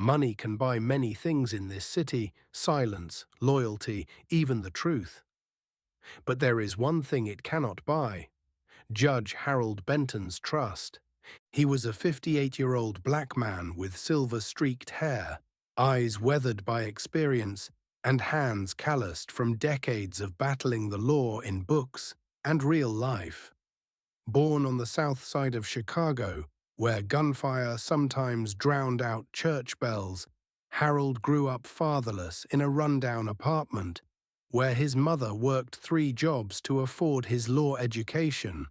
Money can buy many things in this city: silence, loyalty, even the truth. But there is one thing it cannot buy: Judge Harold Benton's trust. He was a 58-year-old black man with silver-streaked hair, eyes weathered by experience, and hands calloused from decades of battling the law in books and real life. Born on the south side of Chicago, where gunfire sometimes drowned out church bells, Harold grew up fatherless in a rundown apartment, where his mother worked 3 jobs to afford his law education.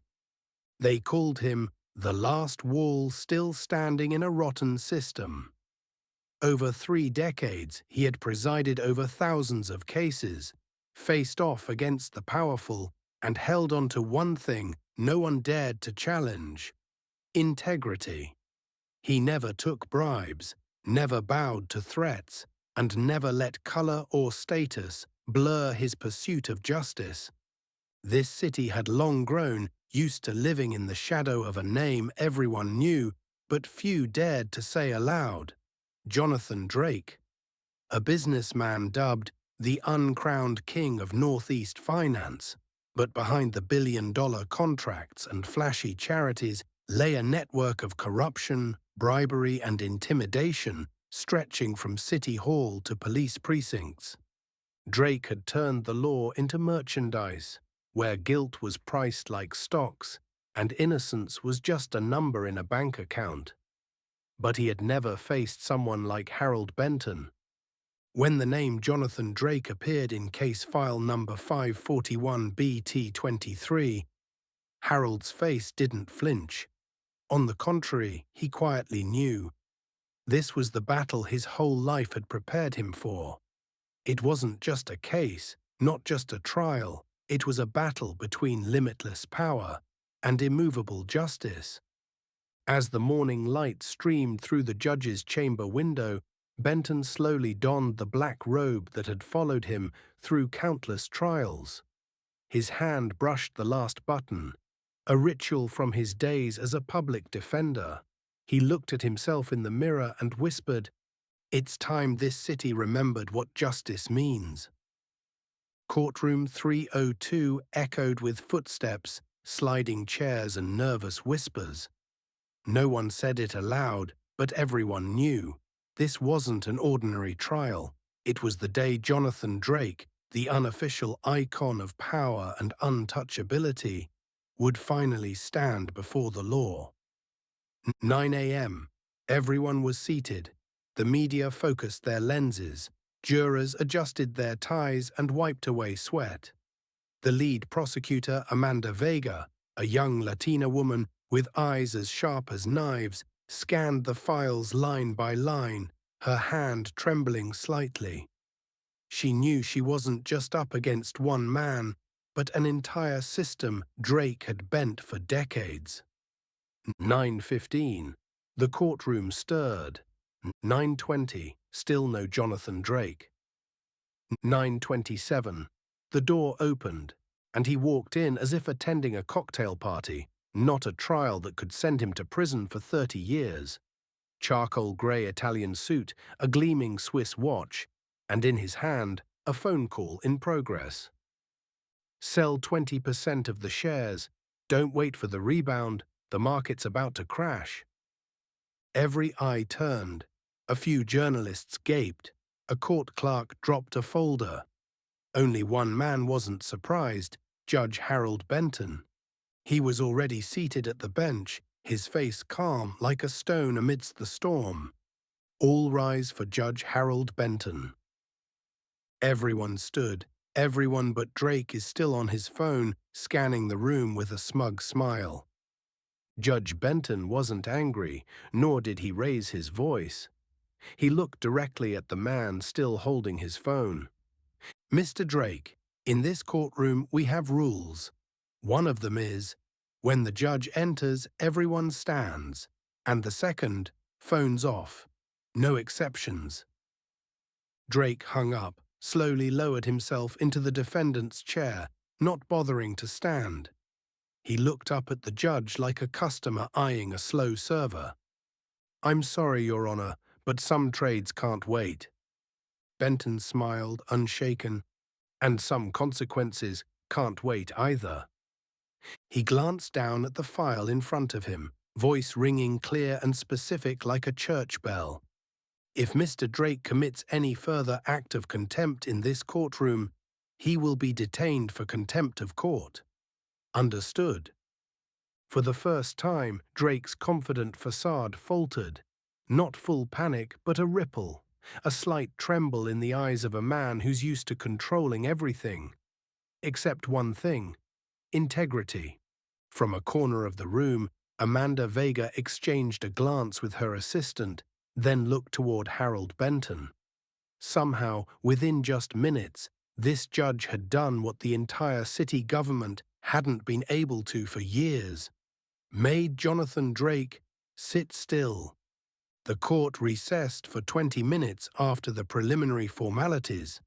They called him the last wall still standing in a rotten system. Over 3 decades, he had presided over thousands of cases, faced off against the powerful, and held on to one thing no one dared to challenge: integrity. He never took bribes, never bowed to threats, and never let color or status blur his pursuit of justice. This city had long grown used to living in the shadow of a name everyone knew, but few dared to say aloud: Jonathan Drake. A businessman dubbed the uncrowned king of Northeast finance, but behind the billion-dollar contracts and flashy charities lay a network of corruption, bribery, and intimidation stretching from City Hall to police precincts. Drake had turned the law into merchandise, where guilt was priced like stocks and innocence was just a number in a bank account. But he had never faced someone like Harold Benton. When the name Jonathan Drake appeared in case file number 541BT23, Harold's face didn't flinch. On the contrary, he quietly knew. This was the battle his whole life had prepared him for. It wasn't just a case, not just a trial. It was a battle between limitless power and immovable justice. As the morning light streamed through the judge's chamber window, Benton slowly donned the black robe that had followed him through countless trials. His hand brushed the last button, a ritual from his days as a public defender. He looked at himself in the mirror and whispered, "It's time this city remembered what justice means." Courtroom 302 echoed with footsteps, sliding chairs, and nervous whispers. No one said it aloud, but everyone knew. This wasn't an ordinary trial. It was the day Jonathan Drake, the unofficial icon of power and untouchability, would finally stand before the law. 9 a.m. Everyone was seated. The media focused their lenses. Jurors adjusted their ties and wiped away sweat. The lead prosecutor, Amanda Vega, a young Latina woman with eyes as sharp as knives, scanned the files line by line, her hand trembling slightly. She knew she wasn't just up against one man, but an entire system Drake had bent for decades. 9:15. The courtroom stirred. 9:20. Still no Jonathan Drake. 9:27. The door opened, and he walked in as if attending a cocktail party, not a trial that could send him to prison for 30 years. Charcoal grey Italian suit, a gleaming Swiss watch, and in his hand, a phone call in progress. Sell 20% of the shares. Don't wait for the rebound. The market's about to crash. Every eye turned. A few journalists gaped. A court clerk dropped a folder. Only one man wasn't surprised: Judge Harold Benton. He was already seated at the bench, his face calm like a stone amidst the storm. All rise for Judge Harold Benton. Everyone stood. Everyone but Drake is still on his phone, scanning the room with a smug smile. Judge Benton wasn't angry, nor did he raise his voice. He looked directly at the man still holding his phone. "Mr. Drake, in this courtroom we have rules. One of them is, when the judge enters, everyone stands, and the second, phones off. No exceptions." Drake hung up, slowly lowered himself into the defendant's chair, not bothering to stand. He looked up at the judge like a customer eyeing a slow server. "I'm sorry, Your Honor, But some trades can't wait. Benton smiled, unshaken. And some consequences can't wait either. He glanced down at the file in front of him, voice ringing clear and specific like a church bell. If Mr. Drake commits any further act of contempt in this courtroom, he will be detained for contempt of court. Understood? For the first time, Drake's confident facade faltered. Not full panic, but a ripple, a slight tremble in the eyes of a man who's used to controlling everything. Except one thing: integrity. From a corner of the room, Amanda Vega exchanged a glance with her assistant, then looked toward Harold Benton. Somehow, within just minutes, this judge had done what the entire city government hadn't been able to for years: made Jonathan Drake sit still. The court recessed for 20 minutes after the preliminary formalities.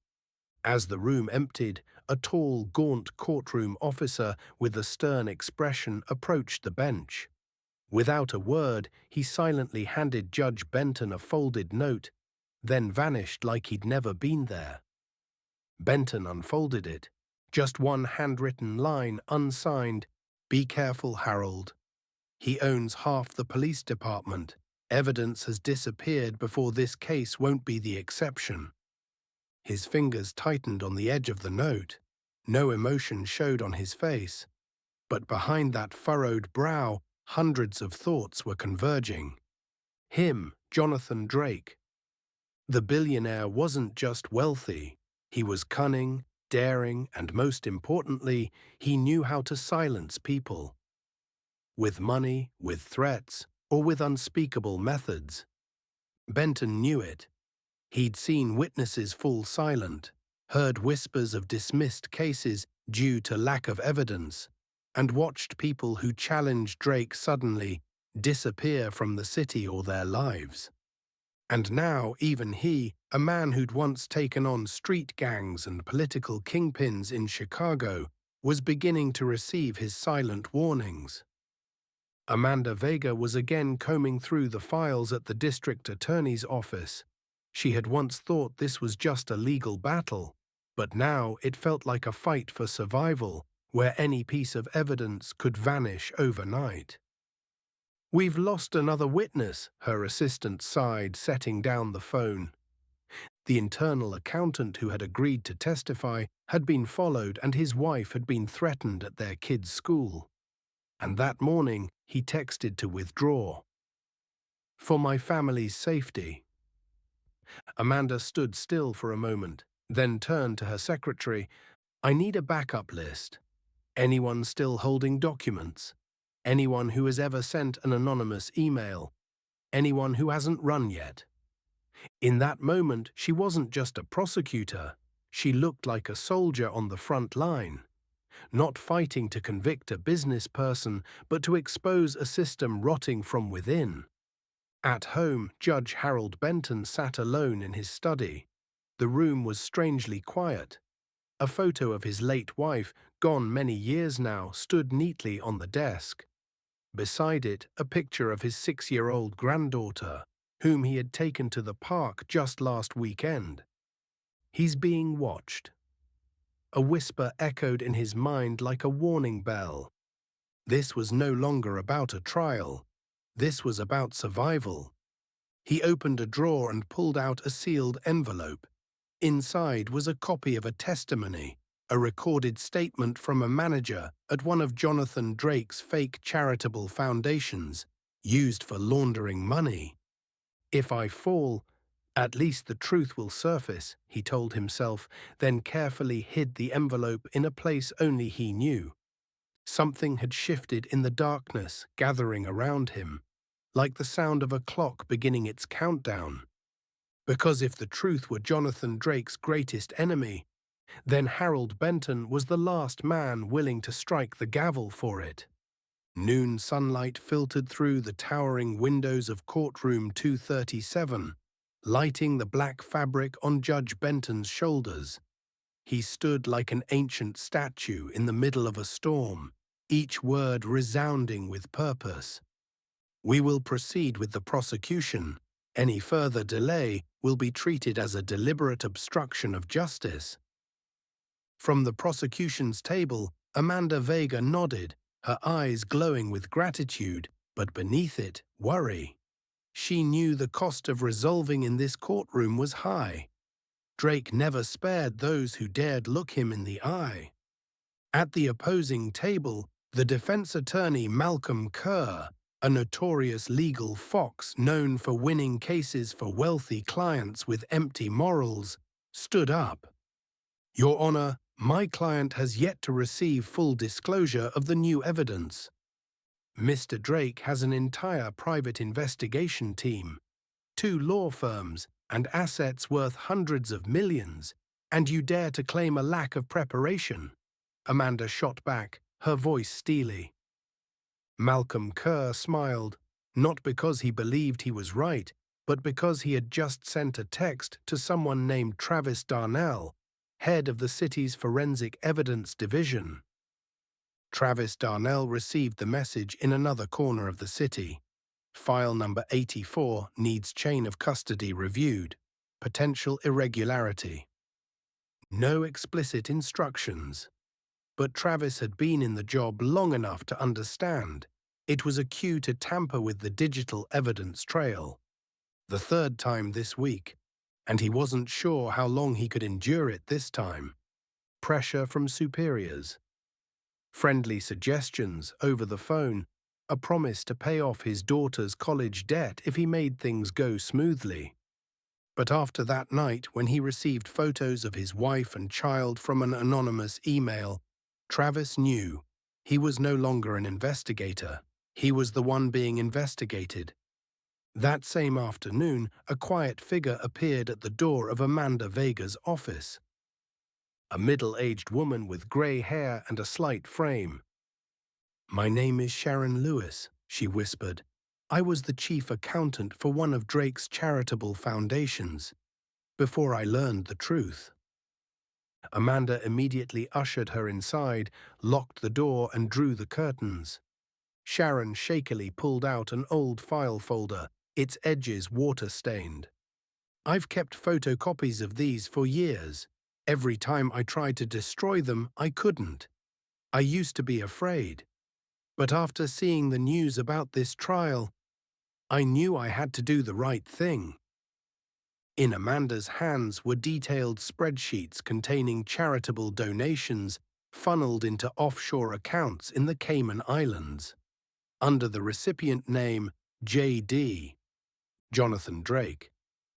As the room emptied, a tall, gaunt courtroom officer with a stern expression approached the bench. Without a word, he silently handed Judge Benton a folded note, then vanished like he'd never been there. Benton unfolded it. Just one handwritten line, unsigned: "Be careful, Harold. He owns half the police department. Evidence has disappeared before this case won't be the exception." His fingers tightened on the edge of the note. No emotion showed on his face. But behind that furrowed brow, hundreds of thoughts were converging. Him, Jonathan Drake. The billionaire wasn't just wealthy. He was cunning, daring, and most importantly, he knew how to silence people. With money, with threats, or with unspeakable methods. Benton knew it. He'd seen witnesses fall silent, heard whispers of dismissed cases due to lack of evidence, and watched people who challenged Drake suddenly disappear from the city or their lives. And now even he, a man who'd once taken on street gangs and political kingpins in Chicago, was beginning to receive his silent warnings. Amanda Vega was again combing through the files at the district attorney's office. She had once thought this was just a legal battle, but now it felt like a fight for survival, where any piece of evidence could vanish overnight. "We've lost another witness," her assistant sighed, setting down the phone. The internal accountant who had agreed to testify had been followed, and his wife had been threatened at their kids' school. And that morning, he texted to withdraw. "For my family's safety." Amanda stood still for a moment, then turned to her secretary. "I need a backup list. Anyone still holding documents? Anyone who has ever sent an anonymous email? Anyone who hasn't run yet?" In that moment, she wasn't just a prosecutor. She looked like a soldier on the front line, not fighting to convict a business person, but to expose a system rotting from within. At home, Judge Harold Benton sat alone in his study. The room was strangely quiet. A photo of his late wife, gone many years now, stood neatly on the desk. Beside it, a picture of his 6-year-old granddaughter, whom he had taken to the park just last weekend. He's being watched. A whisper echoed in his mind like a warning bell. This was no longer about a trial. This was about survival. He opened a drawer and pulled out a sealed envelope. Inside was a copy of a testimony, a recorded statement from a manager at one of Jonathan Drake's fake charitable foundations, used for laundering money. "If I fall, at least the truth will surface," he told himself, then carefully hid the envelope in a place only he knew. Something had shifted in the darkness gathering around him, like the sound of a clock beginning its countdown. Because if the truth were Jonathan Drake's greatest enemy, then Harold Benton was the last man willing to strike the gavel for it. Noon sunlight filtered through the towering windows of courtroom 237, lighting the black fabric on Judge Benton's shoulders. He stood like an ancient statue in the middle of a storm, each word resounding with purpose. "We will proceed with the prosecution," Any further delay will be treated as a deliberate obstruction of justice. From the prosecution's table, Amanda Vega nodded, her eyes glowing with gratitude, but beneath it, worry. She knew the cost of resolving in this courtroom was high. Drake never spared those who dared look him in the eye. At the opposing table, the defense attorney Malcolm Kerr, a notorious legal fox known for winning cases for wealthy clients with empty morals, stood up. "Your Honor, my client has yet to receive full disclosure of the new evidence. Mr. Drake has an entire private investigation team, 2 law firms, and assets worth hundreds of millions, and you dare to claim a lack of preparation?" Amanda shot back, her voice steely. Malcolm Kerr smiled, not because he believed he was right, but because he had just sent a text to someone named Travis Darnell, head of the city's Forensic Evidence Division. Travis Darnell received the message in another corner of the city. "File number 84 needs chain of custody reviewed. Potential irregularity." No explicit instructions. But Travis had been in the job long enough to understand. It was a cue to tamper with the digital evidence trail. The 3rd time this week, and he wasn't sure how long he could endure it this time. Pressure from superiors. Friendly suggestions over the phone, a promise to pay off his daughter's college debt if he made things go smoothly. But after that night, when he received photos of his wife and child from an anonymous email, Travis knew he was no longer an investigator. He was the one being investigated. That same afternoon, a quiet figure appeared at the door of Amanda Vega's office. A middle-aged woman with grey hair and a slight frame. "My name is Sharon Lewis," she whispered. "I was the chief accountant for one of Drake's charitable foundations, before I learned the truth." Amanda immediately ushered her inside, locked the door and drew the curtains. Sharon shakily pulled out an old file folder, its edges water-stained. "I've kept photocopies of these for years. Every time I tried to destroy them, I couldn't. I used to be afraid. But after seeing the news about this trial, I knew I had to do the right thing." In Amanda's hands were detailed spreadsheets containing charitable donations funneled into offshore accounts in the Cayman Islands, under the recipient name J.D. Jonathan Drake.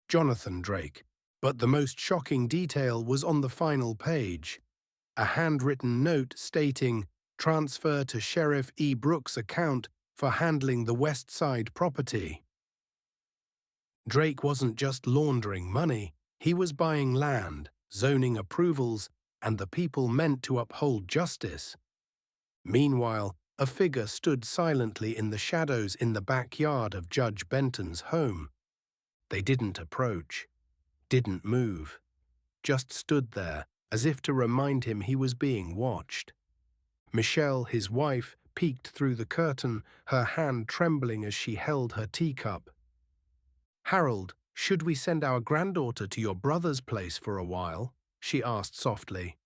Jonathan Drake. But the most shocking detail was on the final page, a handwritten note stating, "Transfer to Sheriff E. Brooks' account for handling the West Side property." Drake wasn't just laundering money, he was buying land, zoning approvals, and the people meant to uphold justice. Meanwhile, a figure stood silently in the shadows in the backyard of Judge Benton's home. They didn't approach, didn't move, just stood there as if to remind him he was being watched. Michelle, his wife, peeked through the curtain, her hand trembling as she held her teacup. "Harold, should we send our granddaughter to your brother's place for a while?" she asked softly.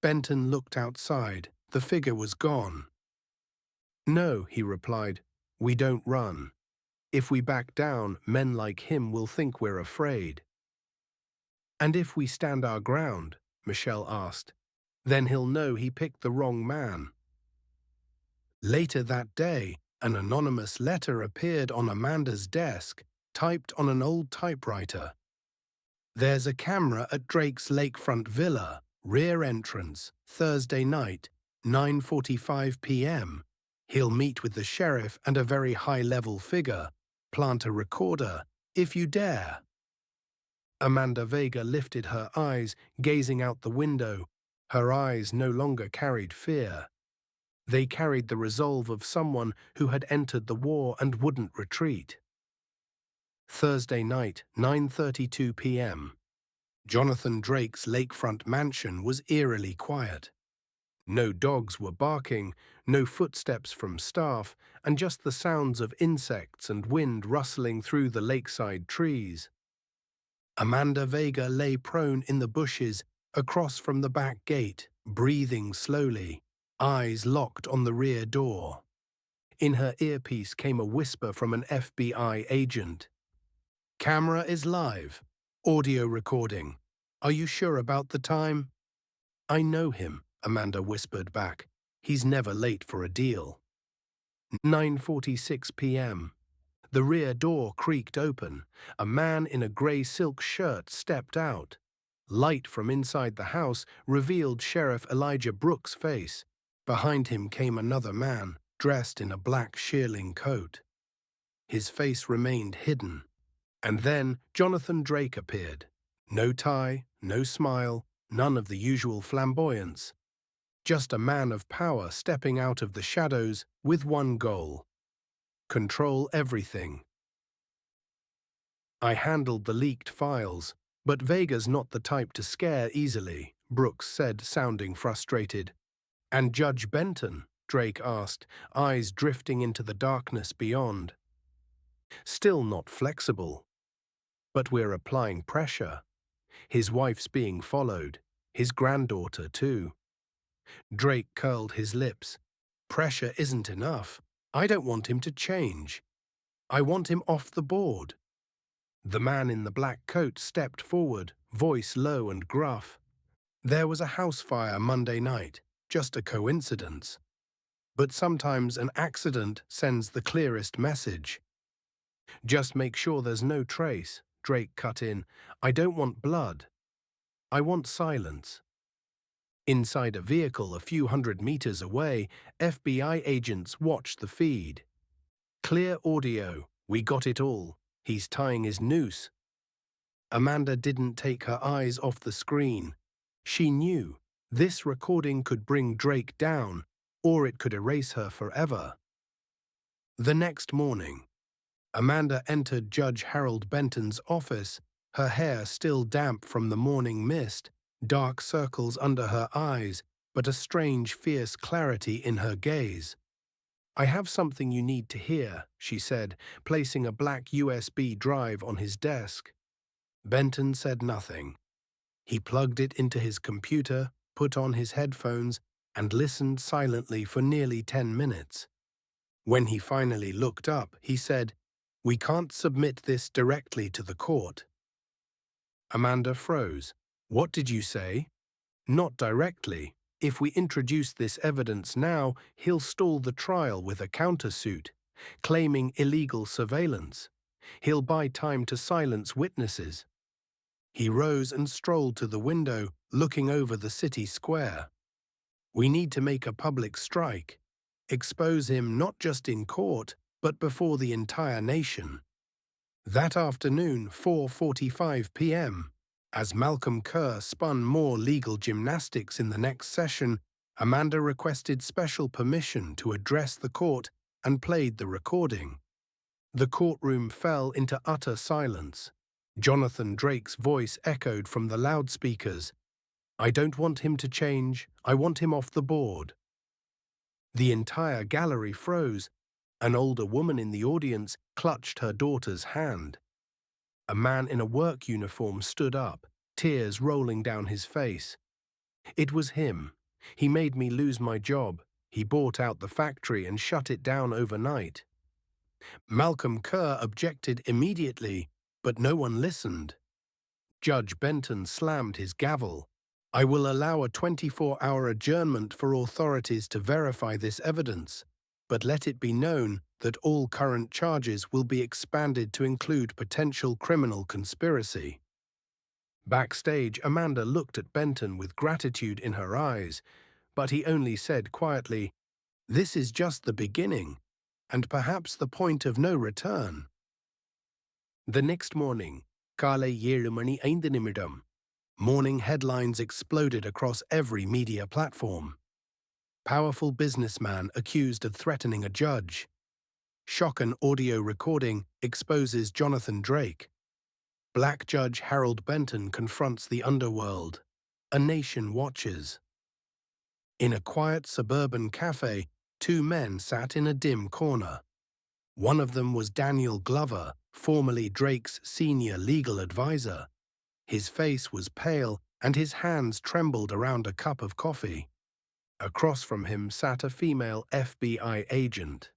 Benton looked outside. The figure was gone. "No," he replied, "we don't run. If we back down, men like him will think we're afraid." "And if we stand our ground?" Michelle asked. "Then he'll know he picked the wrong man." Later that day, an anonymous letter appeared on Amanda's desk, typed on an old typewriter. "There's a camera at Drake's lakefront villa, rear entrance, Thursday night, 9:45 p.m. He'll meet with the sheriff and a very high-level figure. Plant a recorder, if you dare." Amanda Vega lifted her eyes, gazing out the window. Her eyes no longer carried fear. They carried the resolve of someone who had entered the war and wouldn't retreat. Thursday night, 9:32 p.m. Jonathan Drake's lakefront mansion was eerily quiet. No dogs were barking, no footsteps from staff, and just the sounds of insects and wind rustling through the lakeside trees. Amanda Vega lay prone in the bushes across from the back gate, breathing slowly, eyes locked on the rear door. In her earpiece came a whisper from an FBI agent. "Camera is live. Audio recording. Are you sure about the time?" "I know him," Amanda whispered back. "He's never late for a deal." 9:46 p.m. The rear door creaked open. A man in a grey silk shirt stepped out. Light from inside the house revealed Sheriff Elijah Brooks' face. Behind him came another man, dressed in a black shearling coat. His face remained hidden. And then Jonathan Drake appeared. No tie, no smile, none of the usual flamboyance. Just a man of power stepping out of the shadows with one goal: control everything. "I handled the leaked files, but Vega's not the type to scare easily," Brooks said, sounding frustrated. "And Judge Benton?" Drake asked, eyes drifting into the darkness beyond. "Still not flexible. But we're applying pressure. His wife's being followed, his granddaughter too." Drake curled his lips. "Pressure isn't enough. I don't want him to change. I want him off the board." The man in the black coat stepped forward, voice low and gruff. "There was a house fire Monday night, just a coincidence. But sometimes an accident sends the clearest message." "Just make sure there's no trace," Drake cut in. "I don't want blood. I want silence." Inside a vehicle a few hundred meters away, FBI agents watched the feed. "Clear audio. We got it all. He's tying his noose." Amanda didn't take her eyes off the screen. She knew this recording could bring Drake down, or it could erase her forever. The next morning, Amanda entered Judge Harold Benton's office, her hair still damp from the morning mist, dark circles under her eyes, but a strange, fierce clarity in her gaze. "I have something you need to hear," she said, placing a black USB drive on his desk. Benton said nothing. He plugged it into his computer, put on his headphones, and listened silently for nearly 10 minutes. When he finally looked up, he said, "We can't submit this directly to the court." Amanda froze. "What did you say?" "Not directly. If we introduce this evidence now, he'll stall the trial with a countersuit, claiming illegal surveillance. He'll buy time to silence witnesses." He rose and strolled to the window, looking over the city square. "We need to make a public strike. Expose him not just in court, but before the entire nation." That afternoon, 4:45 p.m., as Malcolm Kerr spun more legal gymnastics in the next session, Amanda requested special permission to address the court and played the recording. The courtroom fell into utter silence. Jonathan Drake's voice echoed from the loudspeakers. "I don't want him to change. I want him off the board." The entire gallery froze. An older woman in the audience clutched her daughter's hand. A man in a work uniform stood up, tears rolling down his face. "It was him. He made me lose my job. He bought out the factory and shut it down overnight." Malcolm Kerr objected immediately, but no one listened. Judge Benton slammed his gavel. "I will allow a 24-hour adjournment for authorities to verify this evidence, but let it be known that all current charges will be expanded to include potential criminal conspiracy." Backstage, Amanda looked at Benton with gratitude in her eyes, but he only said quietly, "This is just the beginning, and perhaps the point of no return." The next morning, காலை 7:05. Morning headlines exploded across every media platform. Powerful businessman accused of threatening a judge. Shocking audio recording exposes Jonathan Drake. Black Judge Harold Benton confronts the underworld. A nation watches. In a quiet suburban cafe, two men sat in a dim corner. One of them was Daniel Glover, formerly Drake's senior legal advisor. His face was pale and his hands trembled around a cup of coffee. Across from him sat a female FBI agent.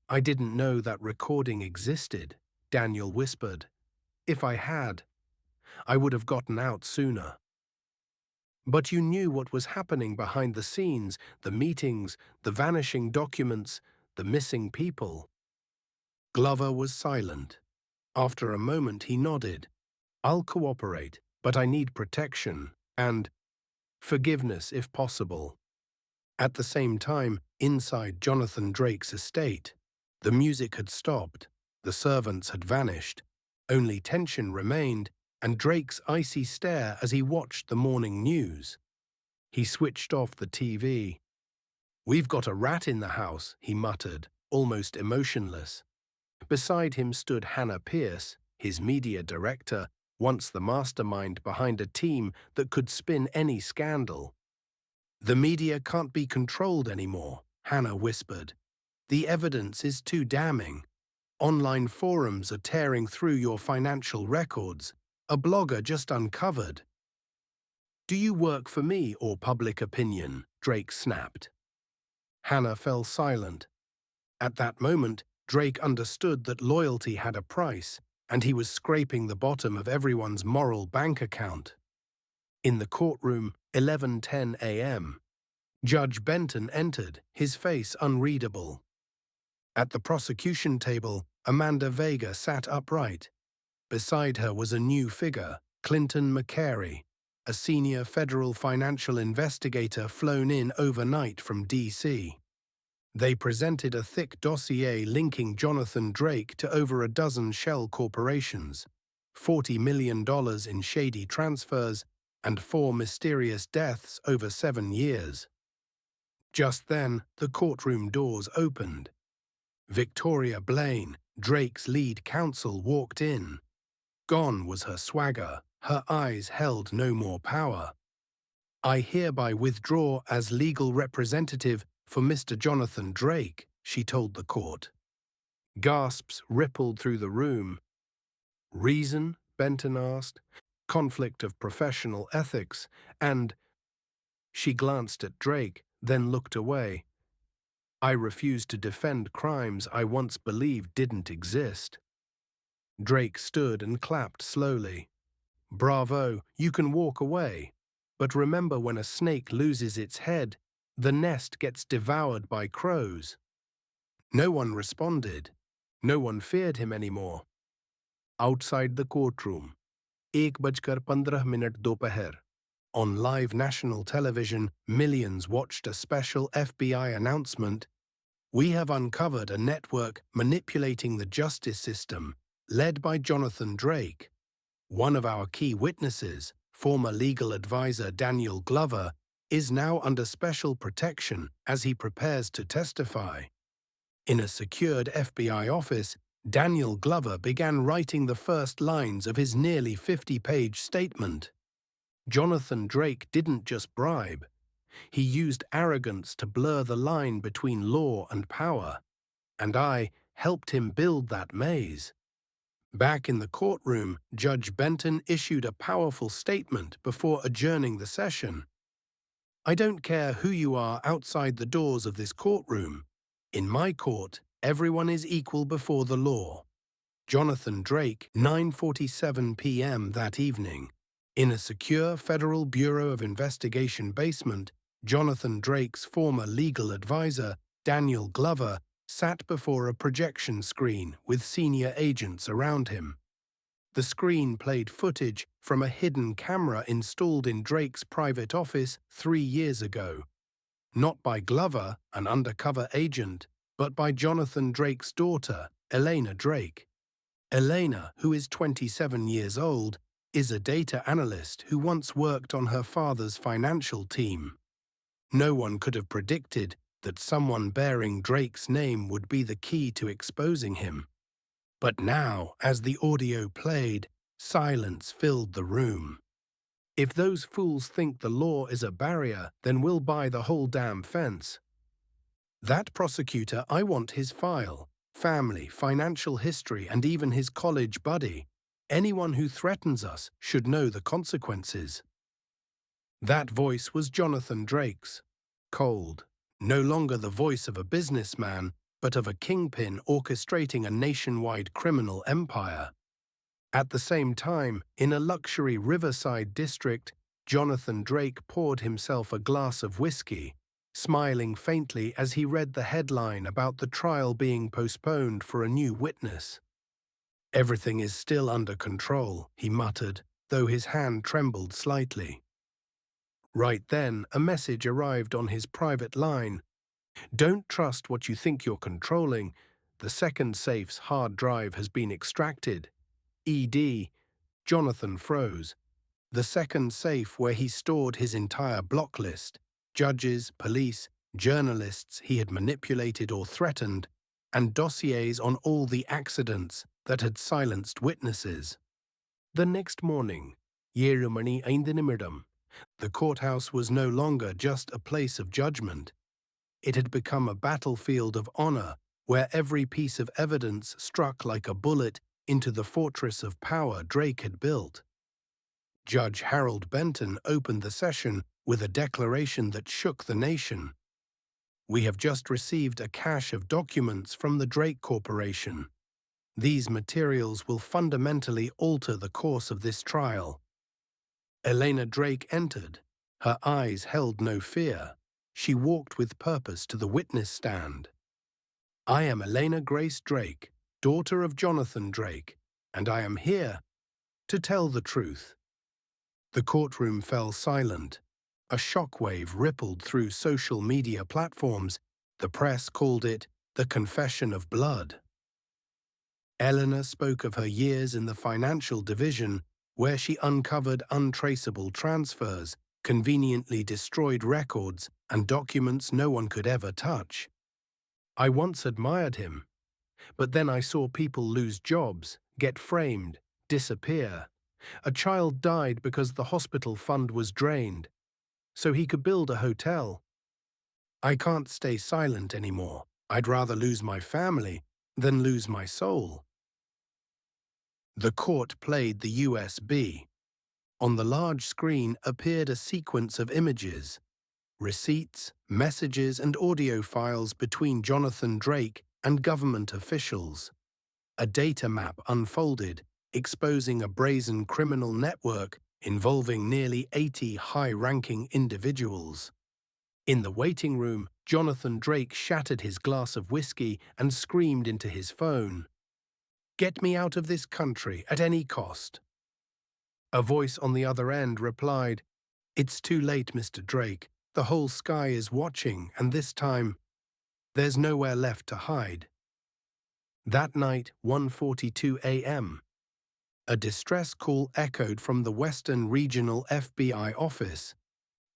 "I didn't know that recording existed," Daniel whispered. "If I had, I would have gotten out sooner." "But you knew what was happening behind the scenes, the meetings, the vanishing documents, the missing people." Glover was silent. After a moment he nodded. "I'll cooperate, but I need protection and forgiveness if possible." At the same time, inside Jonathan Drake's estate, the music had stopped, the servants had vanished, only tension remained, and Drake's icy stare as he watched the morning news. He switched off the TV. "We've got a rat in the house," he muttered, almost emotionless. Beside him stood Hannah Pierce, his media director, once the mastermind behind a team that could spin any scandal. "The media can't be controlled anymore," Hannah whispered. "The evidence is too damning. Online forums are tearing through your financial records. A blogger just uncovered." "Do you work for me or public opinion?" Drake snapped. Hannah fell silent. At that moment, Drake understood that loyalty had a price, and he was scraping the bottom of everyone's moral bank account. In the courtroom, 11:10 a.m., Judge Benton entered, his face unreadable. At the prosecution table, Amanda Vega sat upright. Beside her was a new figure, Clinton McCary, a senior federal financial investigator flown in overnight from D.C. They presented a thick dossier linking Jonathan Drake to over a dozen shell corporations, $40 million in shady transfers, and 4 mysterious deaths over 7 years. Just then, the courtroom doors opened. Victoria Blaine, Drake's lead counsel, walked in. Gone was her swagger, her eyes held no more power. "I hereby withdraw as legal representative for Mr. Jonathan Drake," she told the court. Gasps rippled through the room. "Reason?" Benton asked. "Conflict of professional ethics, and—" She glanced at Drake, then looked away. "I refuse to defend crimes I once believed didn't exist." Drake stood and clapped slowly. "Bravo, you can walk away. But remember, when a snake loses its head, the nest gets devoured by crows." No one responded. No one feared him anymore. Outside the courtroom, 1:15 dopohar. On live national television, millions watched a special FBI announcement. "We have uncovered a network manipulating the justice system, led by Jonathan Drake. One of our key witnesses, former legal advisor Daniel Glover, is now under special protection as he prepares to testify." In a secured FBI office, Daniel Glover began writing the first lines of his nearly 50-page statement. Jonathan Drake didn't just bribe. He used arrogance to blur the line between law and power. And I helped him build that maze. Back in the courtroom, Judge Benton issued a powerful statement before adjourning the session. "I don't care who you are outside the doors of this courtroom. In my court, everyone is equal before the law." Jonathan Drake, 9:47 p.m. that evening. In a secure Federal Bureau of Investigation basement, Jonathan Drake's former legal advisor, Daniel Glover, sat before a projection screen with senior agents around him. The screen played footage from a hidden camera installed in Drake's private office 3 years ago. Not by Glover, an undercover agent, but by Jonathan Drake's daughter, Elena Drake. Elena, who is 27 years old, is a data analyst who once worked on her father's financial team. No one could have predicted that someone bearing Drake's name would be the key to exposing him. But now, as the audio played, silence filled the room. If those fools think the law is a barrier, then we'll buy the whole damn fence. That prosecutor, I want his file, family, financial history, and even his college buddy. Anyone who threatens us should know the consequences. That voice was Jonathan Drake's. Cold. No longer the voice of a businessman, but of a kingpin orchestrating a nationwide criminal empire. At the same time, in a luxury riverside district, Jonathan Drake poured himself a glass of whiskey, smiling faintly as he read the headline about the trial being postponed for a new witness. "Everything is still under control," he muttered, though his hand trembled slightly. Right then, a message arrived on his private line. "Don't trust what you think you're controlling. The second safe's hard drive has been extracted. ED." Jonathan froze. The second safe where he stored his entire block list, judges, police, journalists he had manipulated or threatened, and dossiers on all the accidents that had silenced witnesses. The next morning, 7 மணி 5 நிமிடம், the courthouse was no longer just a place of judgment. It had become a battlefield of honor where every piece of evidence struck like a bullet into the fortress of power Drake had built. Judge Harold Benton opened the session with a declaration that shook the nation. "We have just received a cache of documents from the Drake Corporation. These materials will fundamentally alter the course of this trial." Elena Drake entered. Her eyes held no fear. She walked with purpose to the witness stand. "I am Elena Grace Drake, daughter of Jonathan Drake, and I am here to tell the truth." The courtroom fell silent. A shockwave rippled through social media platforms. The press called it the confession of blood. Eleanor spoke of her years in the financial division, where she uncovered untraceable transfers, conveniently destroyed records, and documents no one could ever touch. "I once admired him, but then I saw people lose jobs, get framed, disappear. A child died because the hospital fund was drained, so he could build a hotel. I can't stay silent anymore. I'd rather lose my family than lose my soul." The court played the USB. On the large screen appeared a sequence of images, receipts, messages, and audio files between Jonathan Drake and government officials. A data map unfolded, exposing a brazen criminal network involving nearly 80 high-ranking individuals. In the waiting room, Jonathan Drake shattered his glass of whiskey and screamed into his phone, "Get me out of this country at any cost." A voice on the other end replied, "It's too late, Mr. Drake. The whole sky is watching, and this time, there's nowhere left to hide." That night, 1:42 a.m., a distress call echoed from the Western Regional FBI office.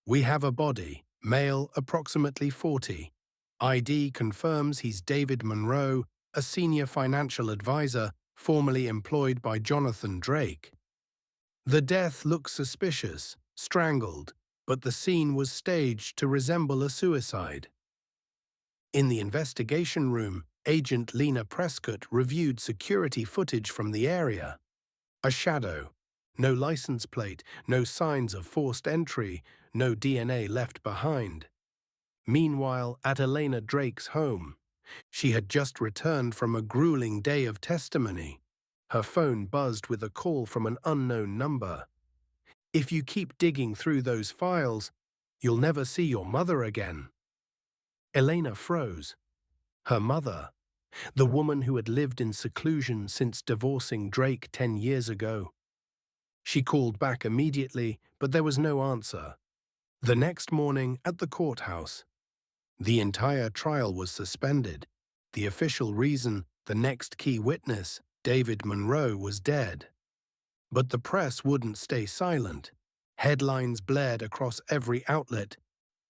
"We have a body, male, approximately 40. ID confirms he's David Monroe, a senior financial advisor formerly employed by Jonathan Drake. The death looks suspicious, strangled, but the scene was staged to resemble a suicide." In the investigation room, Agent Lena Prescott reviewed security footage from the area. A shadow. No license plate, no signs of forced entry, no DNA left behind. Meanwhile, at Elena Drake's home, she had just returned from a grueling day of testimony. Her phone buzzed with a call from an unknown number. "If you keep digging through those files, you'll never see your mother again." Elena froze. Her mother, the woman who had lived in seclusion since divorcing Drake 10 years ago. She called back immediately, but there was no answer. The next morning, at the courthouse, the entire trial was suspended. The official reason, the next key witness, David Monroe, was dead. But the press wouldn't stay silent. Headlines blared across every outlet.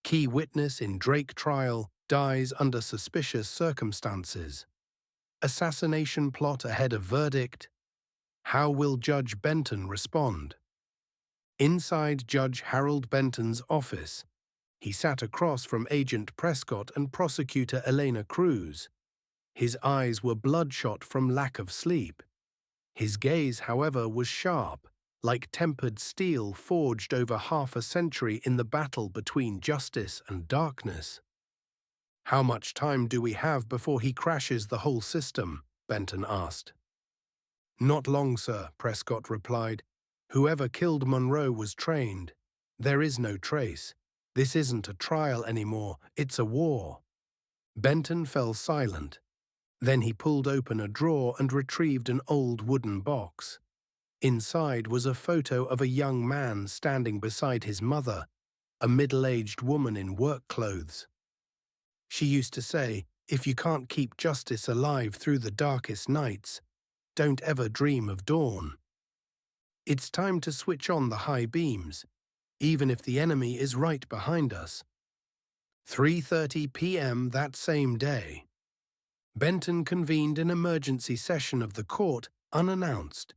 "Key witness in Drake trial dies under suspicious circumstances." "Assassination plot ahead of verdict." "How will Judge Benton respond?" Inside Judge Harold Benton's office, he sat across from Agent Prescott and Prosecutor Elena Cruz. His eyes were bloodshot from lack of sleep. His gaze, however, was sharp, like tempered steel forged over half a century in the battle between justice and darkness. "How much time do we have before he crashes the whole system?" Benton asked. "Not long, sir," Prescott replied. "Whoever killed Monroe was trained. There is no trace. This isn't a trial anymore, it's a war." Benton fell silent. Then he pulled open a drawer and retrieved an old wooden box. Inside was a photo of a young man standing beside his mother, a middle-aged woman in work clothes. She used to say, "If you can't keep justice alive through the darkest nights, don't ever dream of dawn." It's time to switch on the high beams, even if the enemy is right behind us. 3:30 p.m. that same day. Benton convened an emergency session of the court unannounced.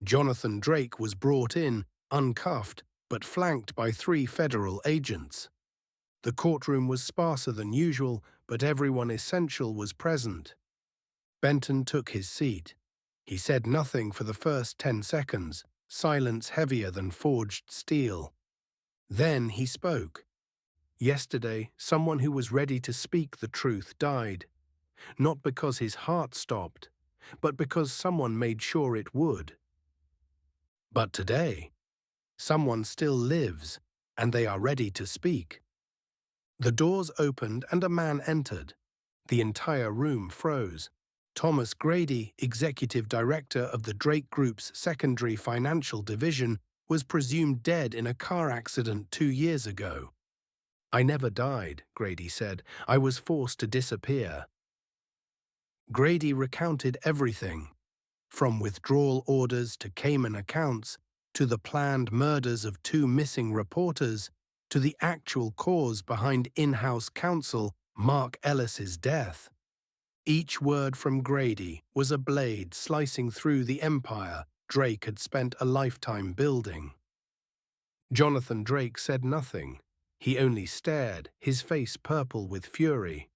Jonathan Drake was brought in, uncuffed, but flanked by 3 federal agents. The courtroom was sparser than usual, but everyone essential was present. Benton took his seat. He said nothing for the first 10 seconds, silence heavier than forged steel. Then he spoke. Yesterday, someone who was ready to speak the truth died. Not because his heart stopped, but because someone made sure it would. But today, someone still lives, and they are ready to speak. The doors opened and a man entered. The entire room froze. Thomas Grady, executive director of the Drake Group's secondary financial division, was presumed dead in a car accident 2 years ago. "I never died," Grady said. "I was forced to disappear." Grady recounted everything, from withdrawal orders to Cayman accounts, to the planned murders of 2 missing reporters, to the actual cause behind in-house counsel Mark Ellis's death. Each word from Grady was a blade slicing through the empire Drake had spent a lifetime building. Jonathan Drake said nothing. He only stared, his face purple with fury.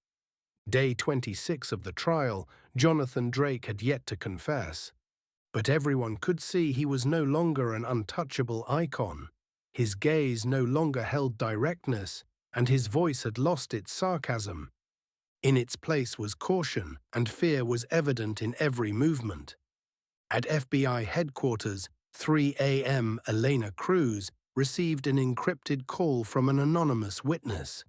Day 26 of the trial, Jonathan Drake had yet to confess. But everyone could see he was no longer an untouchable icon. His gaze no longer held directness, and his voice had lost its sarcasm. In its place was caution, and fear was evident in every movement. At FBI headquarters, 3 a.m., Elena Cruz received an encrypted call from an anonymous witness.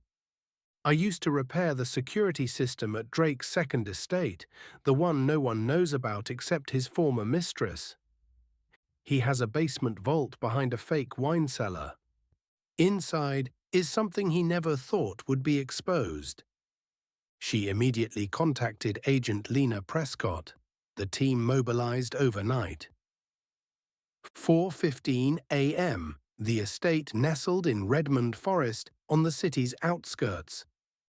"I used to repair the security system at Drake's second estate, the one no one knows about except his former mistress. He has a basement vault behind a fake wine cellar. Inside is something he never thought would be exposed." She immediately contacted Agent Lena Prescott. The team mobilized overnight. 4:15 a.m., the estate nestled in Redmond Forest on the city's outskirts.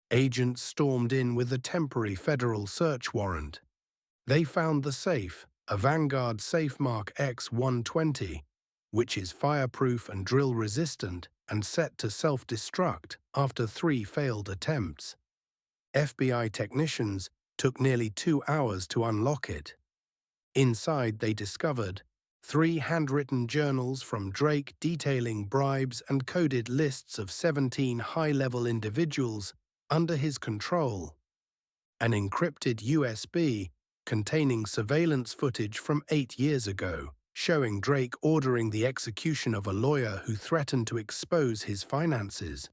Agents stormed in with a temporary federal search warrant. They found the safe, a Vanguard SafeMark X120, which is fireproof and drill-resistant and set to self-destruct after 3 failed attempts. FBI technicians took nearly 2 hours to unlock it. Inside they discovered 3 handwritten journals from Drake detailing bribes and coded lists of 17 high-level individuals under his control, an encrypted USB containing surveillance footage from 8 years ago, showing Drake ordering the execution of a lawyer who threatened to expose his finances,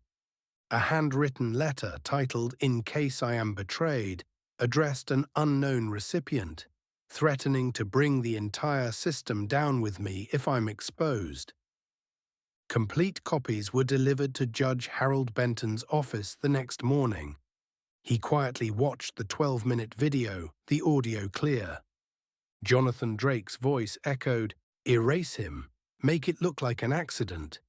a handwritten letter titled "In Case I Am Betrayed," addressed an unknown recipient, threatening to bring the entire system down with me if I'm exposed. Complete copies were delivered to Judge Harold Benton's office the next morning. He quietly watched the 12-minute video, the audio clear. Jonathan Drake's voice echoed, "Erase him. Make it look like an accident.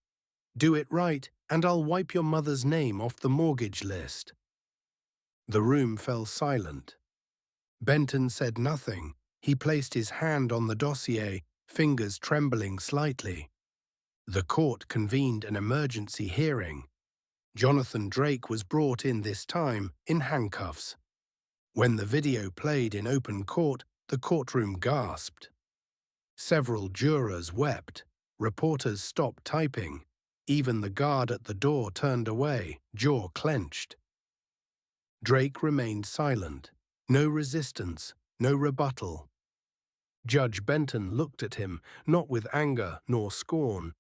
Do it right, and I'll wipe your mother's name off the mortgage list." The room fell silent. Benton said nothing. He placed his hand on the dossier, fingers trembling slightly. The court convened an emergency hearing. Jonathan Drake was brought in this time in handcuffs. When the video played in open court, the courtroom gasped. Several jurors wept. Reporters stopped typing. Even the guard at the door turned away, jaw clenched. Drake remained silent. No resistance, no rebuttal. Judge Benton looked at him, not with anger nor scorn,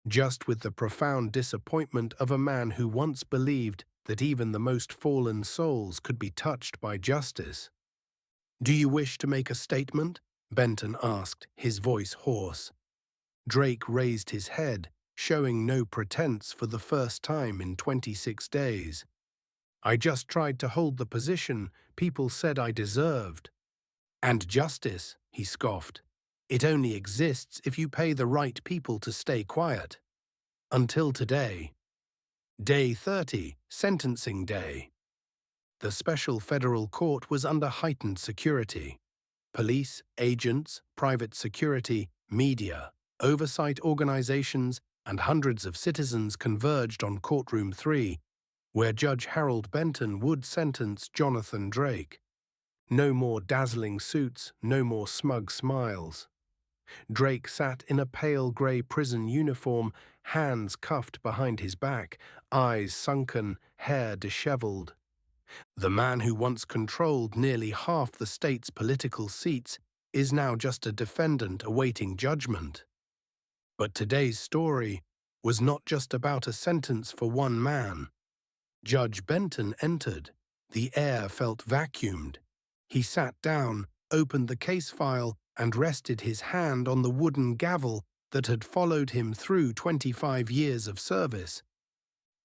just with the profound disappointment of a man who once believed that even the most fallen souls could be touched by justice. "Do you wish to make a statement?" Benton asked, his voice hoarse. Drake raised his head, showing no pretense for the first time in 26 days. "I just tried to hold the position people said I deserved." "And justice," he scoffed. "It only exists if you pay the right people to stay quiet." Until today. Day 30, sentencing day. The special federal court was under heightened security. Police, agents, private security, media, oversight organizations, and hundreds of citizens converged on Courtroom 3, where Judge Harold Benton would sentence Jonathan Drake. No more dazzling suits, no more smug smiles. Drake sat in a pale grey prison uniform, hands cuffed behind his back, eyes sunken, hair dishevelled. The man who once controlled nearly half the state's political seats is now just a defendant awaiting judgment. But today's story was not just about a sentence for one man. Judge Benton entered. The air felt vacuumed. He sat down, opened the case file, and rested his hand on the wooden gavel that had followed him through 25 years of service.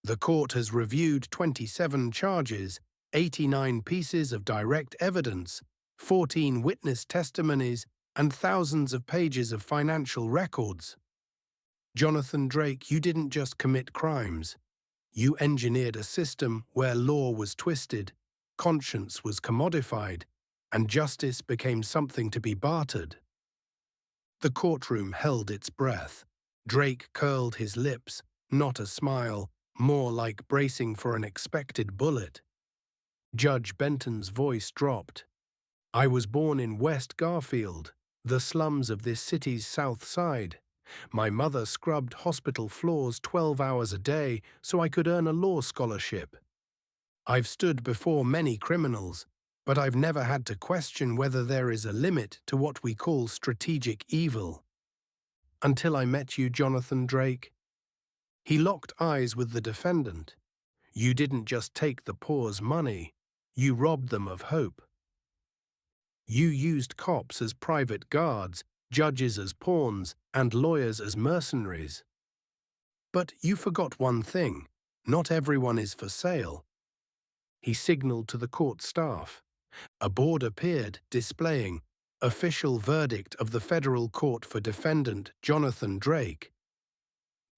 The court has reviewed 27 charges, 89 pieces of direct evidence, 14 witness testimonies, and thousands of pages of financial records. Jonathan Drake, you didn't just commit crimes. You engineered a system where law was twisted, conscience was commodified, and justice became something to be bartered. The courtroom held its breath. Drake curled his lips, not a smile, more like bracing for an expected bullet. Judge Benton's voice dropped. "I was born in West Garfield, the slums of this city's south side. My mother scrubbed hospital floors 12 hours a day so I could earn a law scholarship. I've stood before many criminals, but I've never had to question whether there is a limit to what we call strategic evil. Until I met you, Jonathan Drake." He locked eyes with the defendant. "You didn't just take the poor's money, you robbed them of hope. You used cops as private guards, judges as pawns, and lawyers as mercenaries. But you forgot one thing: not everyone is for sale." He signaled to the court staff. A board appeared, displaying "Official Verdict of the Federal Court for Defendant Jonathan Drake."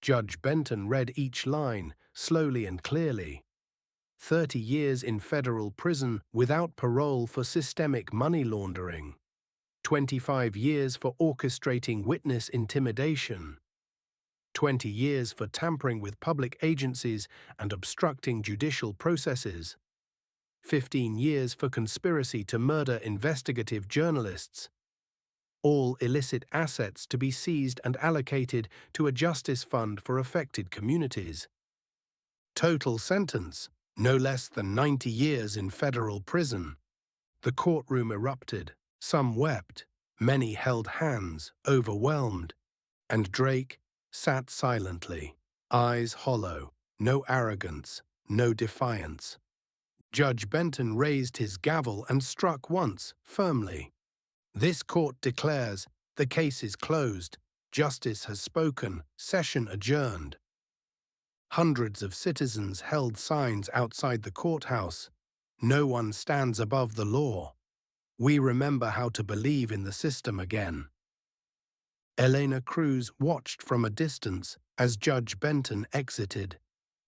Judge Benton read each line, slowly and clearly. 30 years in federal prison without parole for systemic money laundering. 25 years for orchestrating witness intimidation. 20 years for tampering with public agencies and obstructing judicial processes. 15 years for conspiracy to murder investigative journalists. All illicit assets to be seized and allocated to a justice fund for affected communities. Total sentence: no less than 90 years in federal prison. The courtroom erupted. Some wept. Many held hands, overwhelmed. And Drake sat silently, eyes hollow, no arrogance, no defiance. Judge Benton raised his gavel and struck once, firmly. "This court declares the case is closed. Justice has spoken. Session adjourned." Hundreds of citizens held signs outside the courthouse. "No one stands above the law. We remember how to believe in the system again." Elena Cruz watched from a distance as Judge Benton exited.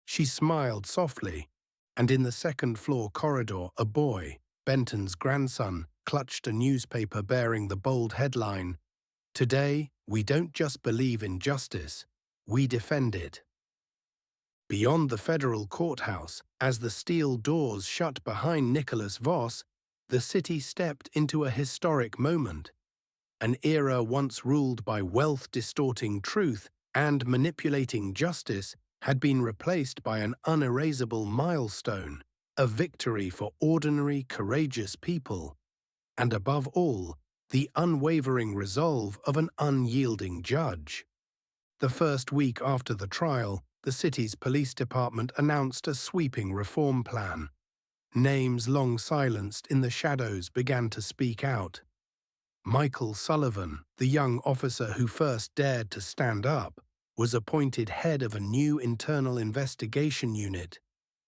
She smiled softly, and in the second-floor corridor a boy, Benton's grandson, clutched a newspaper bearing the bold headline, "Today, we don't just believe in justice, we defend it. Beyond the federal courthouse, as the steel doors shut behind Nicholas Voss, the city stepped into a historic moment. An era once ruled by wealth-distorting truth and manipulating justice had been replaced by an unerasable milestone, a victory for ordinary, courageous people, and above all, the unwavering resolve of an unyielding judge. The first week after the trial, the city's police department announced a sweeping reform plan. Names long silenced in the shadows began to speak out. Michael Sullivan, the young officer who first dared to stand up, was appointed head of a new internal investigation unit,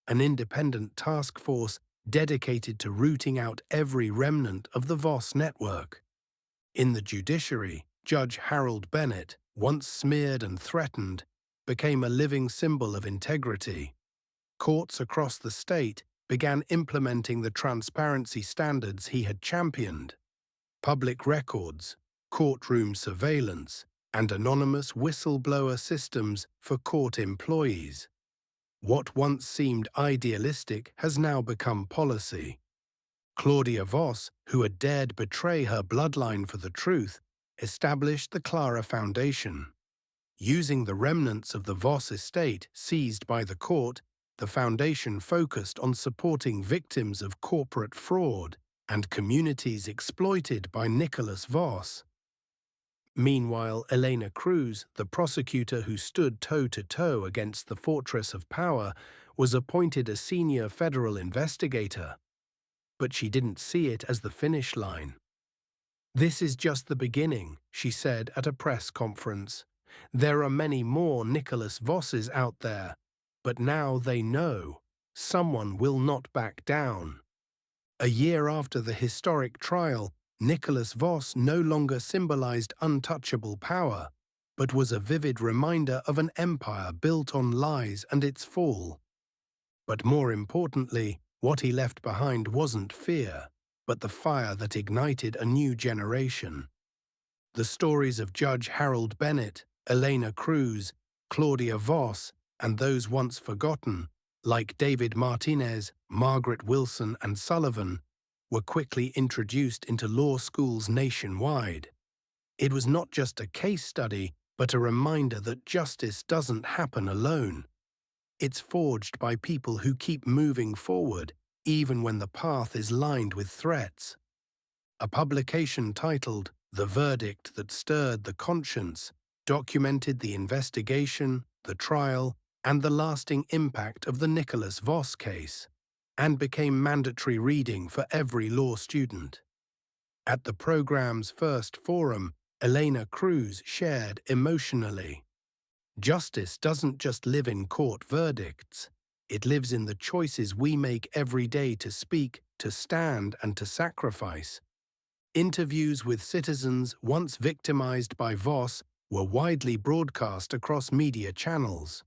an independent task force dedicated to rooting out every remnant of the Voss network. In the judiciary, Judge Harold Bennett, once smeared and threatened, became a living symbol of integrity. Courts across the state began implementing the transparency standards he had championed. Public records, courtroom surveillance, and anonymous whistleblower systems for court employees. What once seemed idealistic has now become policy. Claudia Voss, who had dared betray her bloodline for the truth, established the Clara Foundation. Using the remnants of the Voss estate seized by the court, the foundation focused on supporting victims of corporate fraud and communities exploited by Nicholas Voss. Meanwhile, Elena Cruz, the prosecutor who stood toe-to-toe against the fortress of power, was appointed a senior federal investigator. But she didn't see it as the finish line. "This is just the beginning," she said at a press conference. "There are many more Nicholas Vosses out there, but now they know. Someone will not back down." A year after the historic trial, Nicholas Voss no longer symbolized untouchable power, but was a vivid reminder of an empire built on lies and its fall. But more importantly, what he left behind wasn't fear, but the fire that ignited a new generation. The stories of Judge Harold Bennett, Elena Cruz, Claudia Voss, and those once forgotten, like David Martinez, Margaret Wilson, and Sullivan, were quickly introduced into law schools nationwide. It was not just a case study, but a reminder that justice doesn't happen alone. It's forged by people who keep moving forward, even when the path is lined with threats. A publication titled "The Verdict That Stirred the Conscience" documented the investigation, the trial, and the lasting impact of the Nicholas Voss case, and became mandatory reading for every law student. At the program's first forum, Elena Cruz shared emotionally, "Justice doesn't just live in court verdicts. It lives in the choices we make every day to speak, to stand, and to sacrifice." Interviews with citizens once victimized by Voss were widely broadcast across media channels.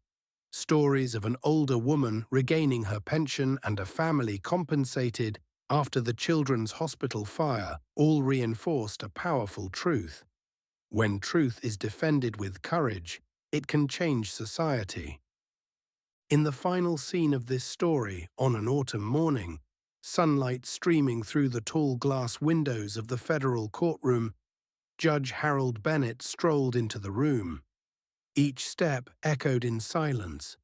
Stories of an older woman regaining her pension and a family compensated after the children's hospital fire all reinforced a powerful truth. When truth is defended with courage, it can change society. In the final scene of this story, on an autumn morning, sunlight streaming through the tall glass windows of the federal courtroom, Judge Harold Bennett strolled into the room. Each step echoed in silence,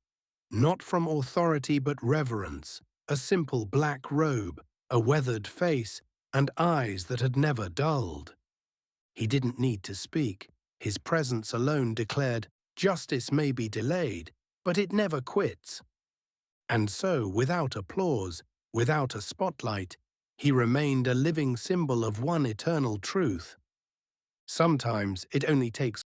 not from authority but reverence, a simple black robe, a weathered face, and eyes that had never dulled. He didn't need to speak. His presence alone declared, "Justice may be delayed, but it never quits." And so, without applause, without a spotlight, he remained a living symbol of one eternal truth. Sometimes it only takes